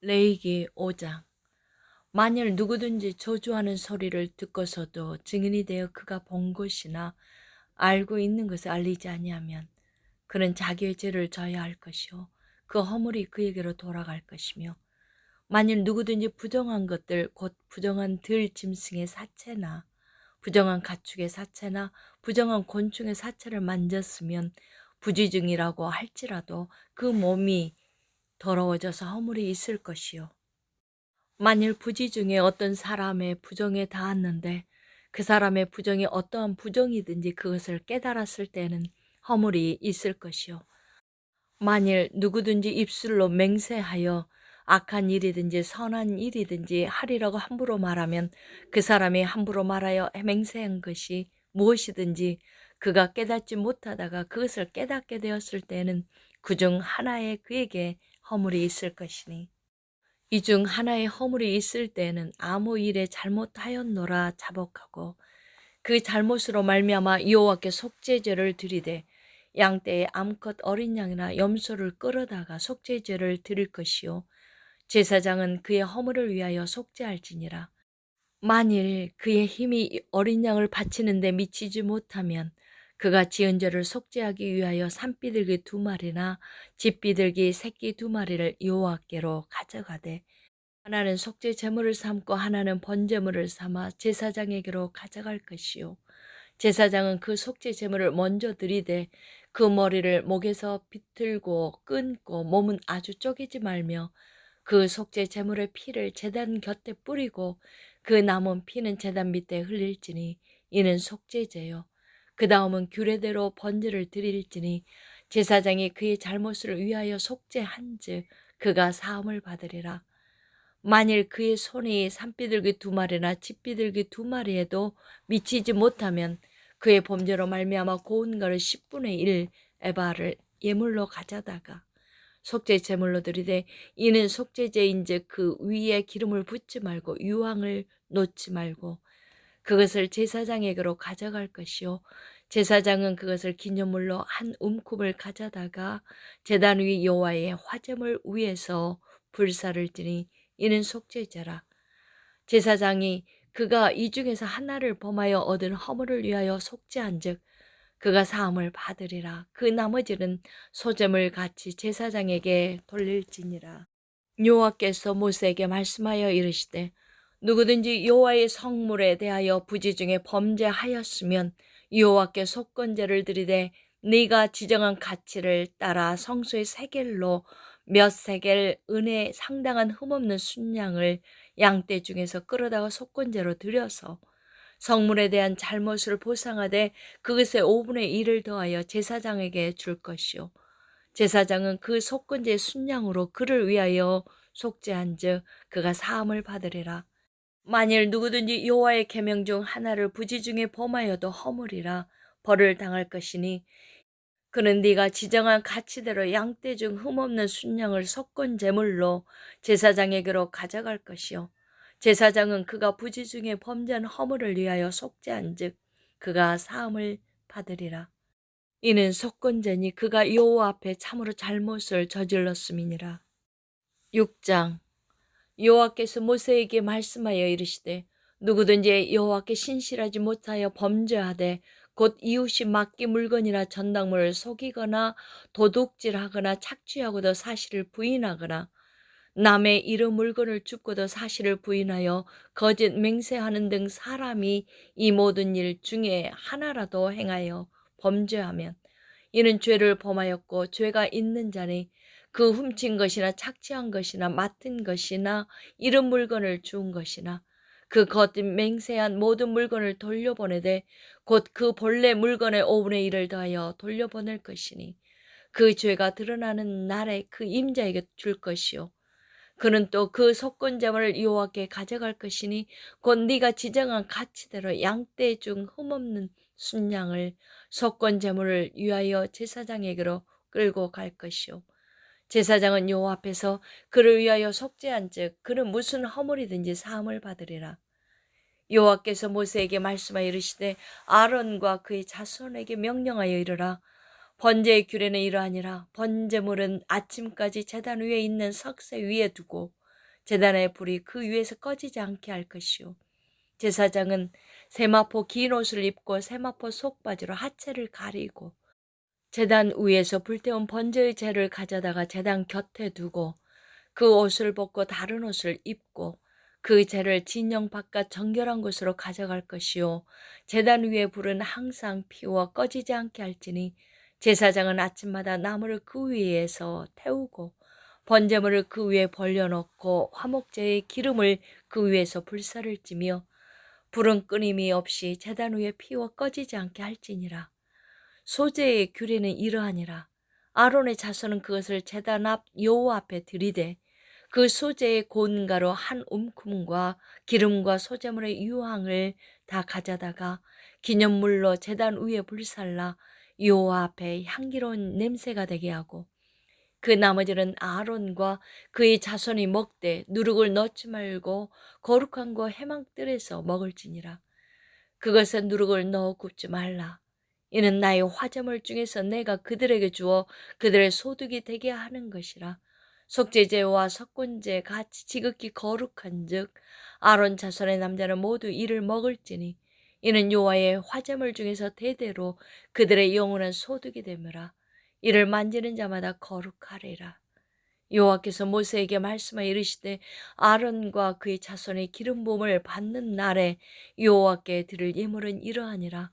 레위기 5장. 만일 누구든지 저주하는 소리를 듣고서도 증인이 되어 그가 본 것이나 알고 있는 것을 알리지 아니하면 그는 자기의 죄를 져야 할 것이요 그 허물이 그에게로 돌아갈 것이며, 만일 누구든지 부정한 것들 곧 부정한 들 짐승의 사체나 부정한 가축의 사체나 부정한 곤충의 사체를 만졌으면 부지중이라고 할지라도 그 몸이 더러워져서 허물이 있을 것이요, 만일 부지 중에 어떤 사람의 부정에 닿았는데 그 사람의 부정이 어떠한 부정이든지 그것을 깨달았을 때는 허물이 있을 것이요, 만일 누구든지 입술로 맹세하여 악한 일이든지 선한 일이든지 하리라고 함부로 말하면 그 사람이 함부로 말하여 맹세한 것이 무엇이든지 그가 깨닫지 못하다가 그것을 깨닫게 되었을 때는 그중 하나에 그에게 허물이 있을 것이니, 이 중 하나의 허물이 있을 때에는 아무 일에 잘못하였노라 자복하고 그 잘못으로 말미암아 여호와께 속죄제를 드리되 양떼의 암컷 어린 양이나 염소를 끌어다가 속죄제를 드릴 것이요 제사장은 그의 허물을 위하여 속죄할지니라. 만일 그의 힘이 어린 양을 바치는 데 미치지 못하면 그가 지은 죄를 속죄하기 위하여 산비둘기 2마리나 집비둘기 새끼 2마리를 여호와께로 가져가되 하나는 속죄 제물을 삼고 하나는 번제물을 삼아 제사장에게로 가져갈 것이요 제사장은 그 속죄 제물을 먼저 드리되 그 머리를 목에서 비틀고 끊고 몸은 아주 쪼개지 말며 그 속죄 제물의 피를 제단 곁에 뿌리고 그 남은 피는 제단 밑에 흘릴지니 이는 속죄제요. 그 다음은 규례대로 번제를 드릴지니 제사장이 그의 잘못을 위하여 속죄한즉 그가 사함을 받으리라. 만일 그의 손이 산비둘기 2마리나 집비둘기 2마리에도 미치지 못하면 그의 범죄로 말미암아 고운 거를 10분의 1 에바를 예물로 가져다가 속죄 제물로 드리되 이는 속죄제인즉 그 위에 기름을 붓지 말고 유황을 놓지 말고 그것을 제사장에게로 가져갈 것이요 제사장은 그것을 기념물로 한 움큼을 가져다가 제단 위 여호와의 화제물 위에서 불사를 지니 이는 속죄제라. 제사장이 그가 이 중에서 하나를 범하여 얻은 허물을 위하여 속죄한즉 그가 사함을 받으리라. 그 나머지는 소재물 같이 제사장에게 돌릴지니라. 여호와께서 모세에게 말씀하여 이르시되 누구든지 여호와의 성물에 대하여 부지 중에 범죄하였으면 여호와께 속건제를 드리되 네가 지정한 가치를 따라 성소의 세겔로 몇 세겔 은에 상당한 흠없는 순양을 양떼 중에서 끌어다가 속건제로 드려서 성물에 대한 잘못을 보상하되 그것의 5분의 1을 더하여 제사장에게 줄 것이요 제사장은 그 속건제의 순양으로 그를 위하여 속죄한즉 그가 사함을 받으리라. 만일 누구든지 여호와의 계명 중 하나를 부지 중에 범하여도 허물이라 벌을 당할 것이니 그는 네가 지정한 가치대로 양떼 중 흠없는 순양을 속건 제물로 제사장에게로 가져갈 것이요 제사장은 그가 부지 중에 범죄한 허물을 위하여 속죄한즉 그가 사함을 받으리라. 이는 속건제니 그가 여호와 앞에 참으로 잘못을 저질렀음이니라. 6장. 여호와께서 모세에게 말씀하여 이르시되 누구든지 여호와께 신실하지 못하여 범죄하되 곧 이웃이 맡긴 물건이나 전당물을 속이거나 도둑질하거나 착취하고도 사실을 부인하거나 남의 이름 물건을 줍고도 사실을 부인하여 거짓 맹세하는 등 사람이 이 모든 일 중에 하나라도 행하여 범죄하면 이는 죄를 범하였고 죄가 있는 자니 그 훔친 것이나 착취한 것이나 맡은 것이나 이름 물건을 주운 것이나 그 거짓 맹세한 모든 물건을 돌려보내되 곧 그 본래 물건의 5분의 1을 더하여 돌려보낼 것이니 그 죄가 드러나는 날에 그 임자에게 줄 것이요 그는 또 그 속건제물을 여호와께 가져갈 것이니 곧 네가 지정한 가치대로 양떼 중 흠없는 순양을 속건제물을 위하여 제사장에게로 끌고 갈 것이요 제사장은 여호와 앞에서 그를 위하여 속죄한즉 그는 무슨 허물이든지 사함을 받으리라. 여호와께서 모세에게 말씀하여 이르시되 아론과 그의 자손에게 명령하여 이르라. 번제의 규례는 이러하니라. 번제물은 아침까지 제단 위에 있는 석쇠 위에 두고 제단의 불이 그 위에서 꺼지지 않게 할 것이요. 제사장은 세마포 긴 옷을 입고 세마포 속바지로 하체를 가리고 제단 위에서 불태운 번제의 재를 가져다가 제단 곁에 두고 그 옷을 벗고 다른 옷을 입고 그 재를 진영 바깥 정결한 곳으로 가져갈 것이요. 제단 위에 불은 항상 피워 꺼지지 않게 할지니 제사장은 아침마다 나무를 그 위에서 태우고 번제물을 그 위에 벌려놓고 화목제의 기름을 그 위에서 불사를 찌며 불은 끊임이 없이 제단 위에 피워 꺼지지 않게 할지니라. 소재의 규례는 이러하니라. 아론의 자손은 그것을 제단 앞 여호와 앞에 들이되 그 소재의 곤가로 한 움큼과 기름과 소재물의 유황을 다 가져다가 기념물로 제단 위에 불살라 여호와 앞에 향기로운 냄새가 되게 하고 그 나머지는 아론과 그의 자손이 먹되 누룩을 넣지 말고 거룩한 거 해망뜰에서 먹을지니라. 그것에 누룩을 넣어 굽지 말라. 이는 나의 화제물 중에서 내가 그들에게 주어 그들의 소득이 되게 하는 것이라. 속죄제와 석곤제 같이 지극히 거룩한즉 아론 자손의 남자는 모두 이를 먹을지니 이는 여호와의 화제물 중에서 대대로 그들의 영원한 소득이 되므라. 이를 만지는 자마다 거룩하리라. 여호와께서 모세에게 말씀하여 이르시되 아론과 그의 자손의 기름 부음을 받는 날에 여호와께 드릴 예물은 이러하니라.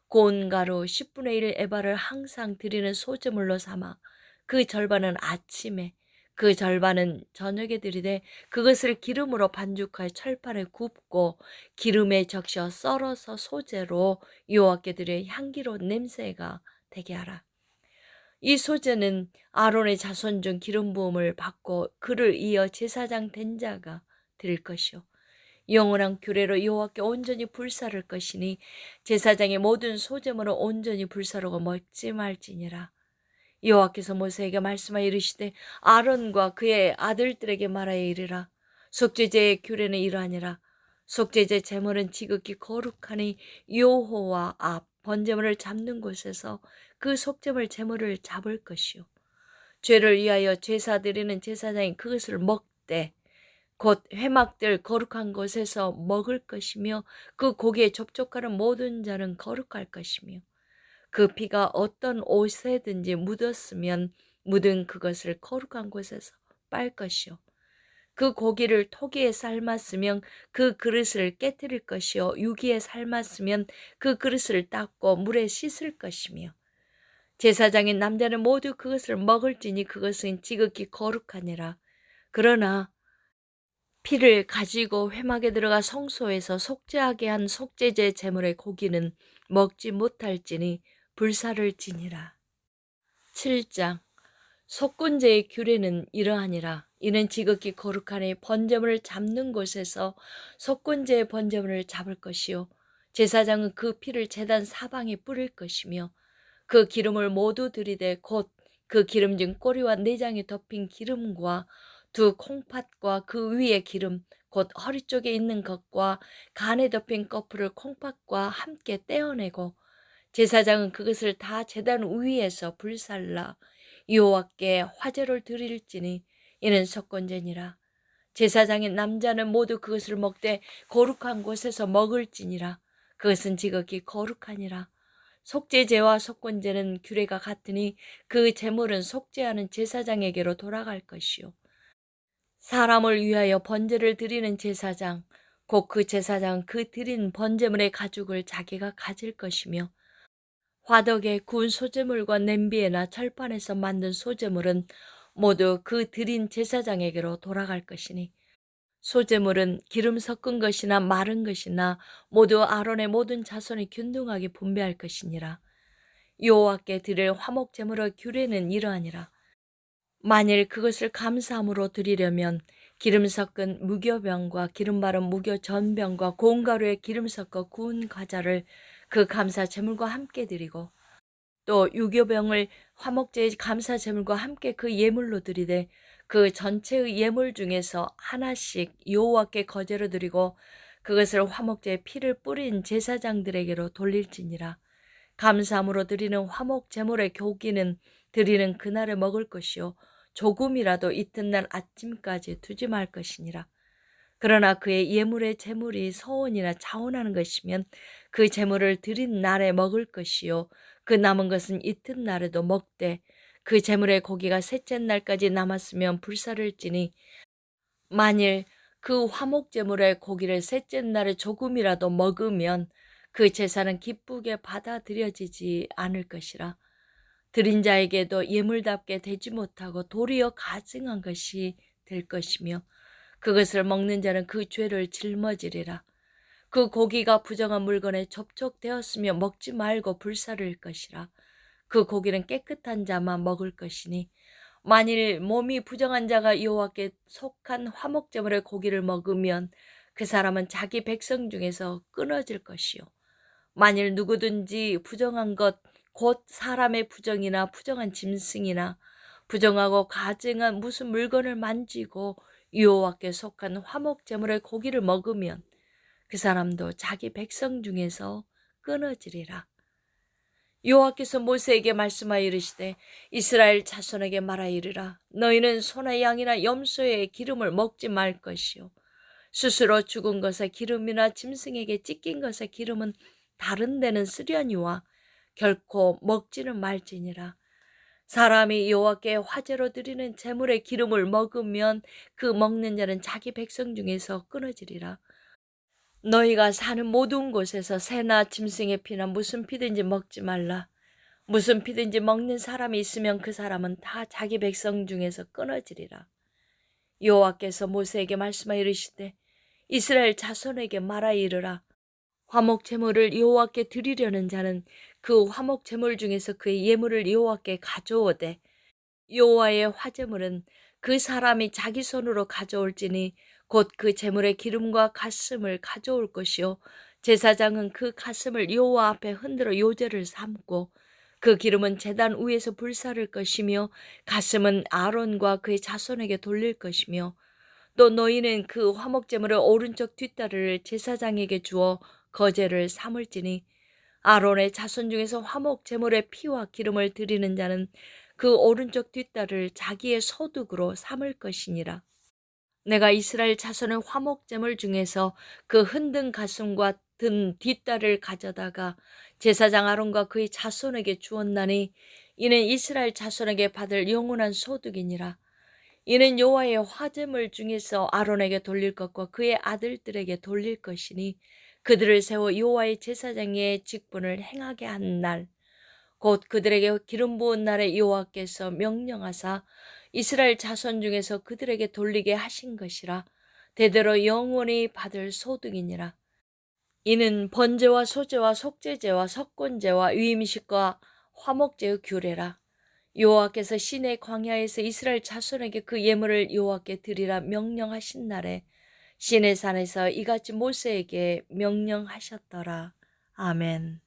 고운 가루 10분의 1 에바를 항상 드리는 소제물로 삼아 그 절반은 아침에 그 절반은 저녁에 드리되 그것을 기름으로 반죽하여 철판에 굽고 기름에 적셔 썰어서 소재로 여호와께 드려 향기로운 냄새가 되게 하라. 이 소재는 아론의 자손 중 기름 부음을 받고 그를 이어 제사장 된 자가 드릴 것이요 영원한 규례로 여호와께 온전히 불사를 것이니 제사장의 모든 소재물은 온전히 불사르고 먹지 말지니라. 여호와께서 모세에게 말씀하여 이르시되 아론과 그의 아들들에게 말하여 이르라. 속죄제의 규례는 이러하니라. 속죄제 제물은 지극히 거룩하니 여호와 앞 번제물을 잡는 곳에서 그 속죄물 제물을 잡을 것이요 죄를 위하여 제사 드리는 제사장이 그것을 먹되 곧 회막들 거룩한 곳에서 먹을 것이며 그 고기에 접촉하는 모든 자는 거룩할 것이며 그 피가 어떤 옷에든지 묻었으면 묻은 그것을 거룩한 곳에서 빨 것이요 그 고기를 토기에 삶았으면 그 그릇을 깨뜨릴 것이요 유기에 삶았으면 그 그릇을 닦고 물에 씻을 것이며 제사장인 남자는 모두 그것을 먹을지니 그것은 지극히 거룩하니라. 그러나 피를 가지고 회막에 들어가 성소에서 속죄하게 한 속죄제 제물의 고기는 먹지 못할지니 불사를 지니라. 7장 속건제의 규례는 이러하니라. 이는 지극히 거룩하니 번제물을 잡는 곳에서 속건제의 번제물을 잡을 것이요 제사장은 그 피를 제단 사방에 뿌릴 것이며 그 기름을 모두 들이되 곧 그 기름진 꼬리와 내장에 덮인 기름과 두 콩팥과 그 위에 기름 곧 허리 쪽에 있는 것과 간에 덮인 거풀을 콩팥과 함께 떼어내고 제사장은 그것을 다 제단 위에서 불살라 여호와께 화제를 드릴지니 이는 속건제니라. 제사장인 남자는 모두 그것을 먹되 거룩한 곳에서 먹을지니라. 그것은 지극히 거룩하니라. 속죄제와 속건제는 규례가 같으니 그 제물은 속죄하는 제사장에게로 돌아갈 것이요 사람을 위하여 번제를 드리는 제사장 곧 그 제사장 그 드린 번제물의 가죽을 자기가 가질 것이며 화덕에 구운 소제물과 냄비에나 철판에서 만든 소제물은 모두 그 드린 제사장에게로 돌아갈 것이니 소제물은 기름 섞은 것이나 마른 것이나 모두 아론의 모든 자손이 균등하게 분배할 것이니라. 여호와께 드릴 화목제물의 규례는 이러하니라. 만일 그것을 감사함으로 드리려면 기름 섞은 무교병과 기름 바른 무교 전병과 고운 가루에 기름 섞어 구운 과자를 그 감사 제물과 함께 드리고 또 유교병을 화목제의 감사 제물과 함께 그 예물로 드리되 그 전체의 예물 중에서 하나씩 여호와께 거제로 드리고 그것을 화목제의 피를 뿌린 제사장들에게로 돌릴지니라. 감사함으로 드리는 화목 제물의 고기는 드리는 그날에 먹을 것이요 조금이라도 이튿날 아침까지 두지 말 것이니라. 그러나 그의 예물의 재물이 서원이나 자원하는 것이면 그 재물을 드린 날에 먹을 것이요 그 남은 것은 이튿날에도 먹되 그 재물의 고기가 셋째 날까지 남았으면 불사를지니 만일 그 화목 제물의 고기를 셋째 날에 조금이라도 먹으면 그 제사는 기쁘게 받아들여지지 않을 것이라. 드린 자에게도 예물답게 되지 못하고 도리어 가증한 것이 될 것이며 그것을 먹는 자는 그 죄를 짊어지리라. 그 고기가 부정한 물건에 접촉되었으며 먹지 말고 불사를 것이라. 그 고기는 깨끗한 자만 먹을 것이니 만일 몸이 부정한 자가 여호와께 속한 화목제물의 고기를 먹으면 그 사람은 자기 백성 중에서 끊어질 것이요 만일 누구든지 부정한 것 곧 사람의 부정이나 부정한 짐승이나 부정하고 가증한 무슨 물건을 만지고 여호와께 속한 화목제물의 고기를 먹으면 그 사람도 자기 백성 중에서 끊어지리라. 여호와께서 모세에게 말씀하여 이르시되 이스라엘 자손에게 말하여 이르라. 너희는 소나 양이나 염소의 기름을 먹지 말 것이요 스스로 죽은 것의 기름이나 짐승에게 찢긴 것의 기름은 다른 데는 쓰려니와 결코 먹지는 말지니라. 사람이 여호와께 화제로 드리는 제물의 기름을 먹으면 그 먹는 자는 자기 백성 중에서 끊어지리라. 너희가 사는 모든 곳에서 새나 짐승의 피나 무슨 피든지 먹지 말라. 무슨 피든지 먹는 사람이 있으면 그 사람은 다 자기 백성 중에서 끊어지리라. 여호와께서 모세에게 말씀하여 이르시되 이스라엘 자손에게 말하여 이르라. 화목 제물을 여호와께 드리려는 자는 그 화목 제물 중에서 그의 예물을 여호와께 가져오되 여호와의 화제물은 그 사람이 자기 손으로 가져올지니 곧 그 제물의 기름과 가슴을 가져올 것이요 제사장은 그 가슴을 여호와 앞에 흔들어 요제를 삼고 그 기름은 제단 위에서 불사를 것이며 가슴은 아론과 그의 자손에게 돌릴 것이며 또 너희는 그 화목제물의 오른쪽 뒷다리를 제사장에게 주어 거제를 삼을지니 아론의 자손 중에서 화목제물의 피와 기름을 드리는 자는 그 오른쪽 뒷다리를 자기의 소득으로 삼을 것이니라. 내가 이스라엘 자손의 화목제물 중에서 그 흔든 가슴과 든 뒷다리를 가져다가 제사장 아론과 그의 자손에게 주었나니 이는 이스라엘 자손에게 받을 영원한 소득이니라. 이는 여호와의 화제물 중에서 아론에게 돌릴 것과 그의 아들들에게 돌릴 것이니 그들을 세워 여호와의 제사장의 직분을 행하게 한 날 곧 그들에게 기름 부은 날에 여호와께서 명령하사 이스라엘 자손 중에서 그들에게 돌리게 하신 것이라. 대대로 영원히 받을 소득이니라. 이는 번제와 소제와 속죄제와 석곤제와 위임식과 화목제의 규례라. 여호와께서 시내 광야에서 이스라엘 자손에게 그 예물을 여호와께 드리라 명령하신 날에 시내 산에서 이같이 모세에게 명령하셨더라. 아멘.